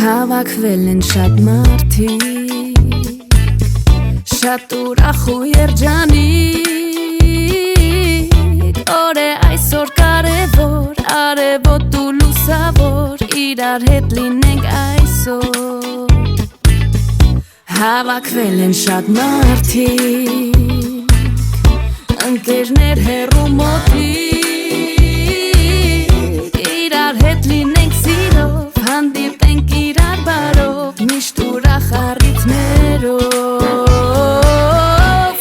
Հավաքվել են շատ մարդիկ, շատ ուրախ ու երջանիկ, օր է այսօր կարևոր, արևոտ ու լուսավոր, իրար հետ լինենք այսօր։ Հավաքվել են շատ մարդիկ, ընկերներ հեռու մոտիկ, իրար հետ լինենք սիրով, հանդիպենք իրար բարով, միշտ ուրախ առիթներով,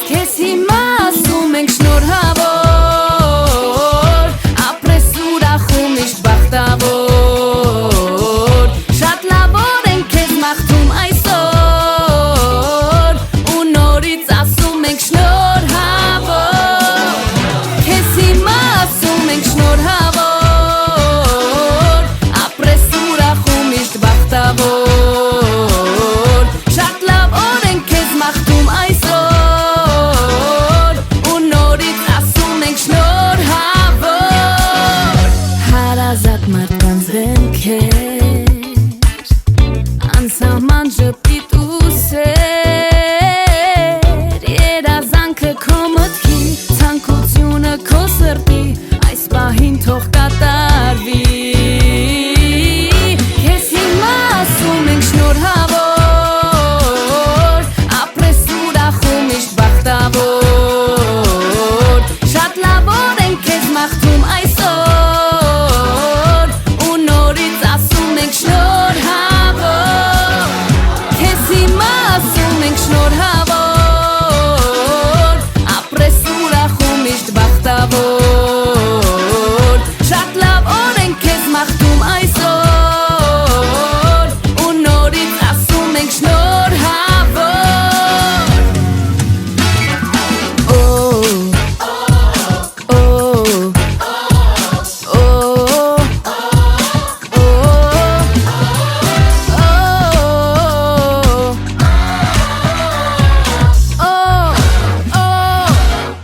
քեզ հիմա ասում ենք շնորհավոր, ապրես ուրախ ու միշտ բախտավոր, շատ լավոր ենք քեզ մաղթում այսօր, ու նորից ասում ենք շնորհավոր, քեզ հիմա ասում ենք շնորհավոր, ապրես ուրախ ու միշտ բախտավոր, շատ լավոր ենք քեզ մաղթում այսօր, ու նորից ասում ենք շնորհավոր, հարազատ մարդկանց դեմքեր, անսահման ժպիտ ու սեր, երազանքը քո մտքի, ցանկությունը քո սրտի, այս պահին թող կատարվի, քեզ հիմա ասում ենք շնորհավոր, ապրես ուրախ ու միշտ բախտավոր, շատ լավոր ենք քեզ մաղթում այսօր, ու նորից ասում ենք շնորհավոր, քեզ հիմա ասում ենք շնորհավոր, ապրես ուրախ ու միշտ բախտավոր, շատ լավոր ենք քեզ մաղթում այսօր, ու նորից ասում ենք շնորհավոր,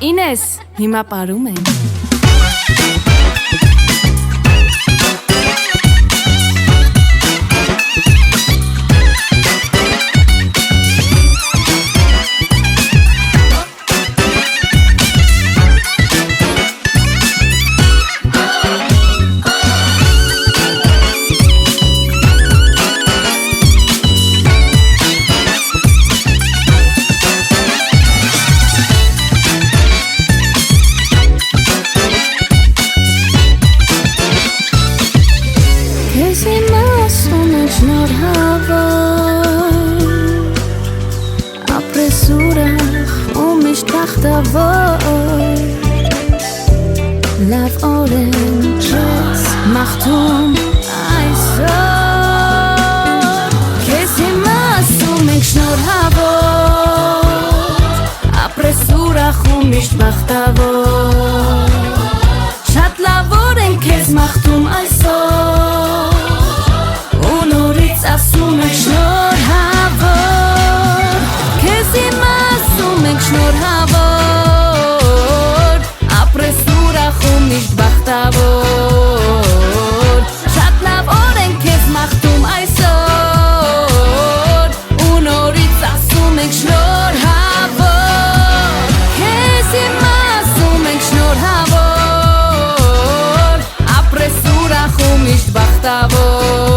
Ինես, հիմա պարում ենք։ Քեզ հիմա ասում ենք շնորհավոր, ապրես ուրախ ու միշտ բախտավոր, լավ օր ենք քեզ մաղթում այսօր, քեզ հիմա ասում ենք շնորհավոր, ապրես ուրախ ու միշտ բախտավոր, շատ լավոր ենք քեզ մաղթում այսօր, ու նորից ասում ենք շնորհավոր, քեզ հիմա ասում ենք շնորհավոր, ապրես ուրախ ու միշտ բախտավոր, շատ լավոր ենք քեզ մաղթում այսօր, ու նորից ասում ենք շնորհավոր, քեզ հիմա ասում ենք շնորհավոր, ապրես ուրախ ու միշտ բախտավոր,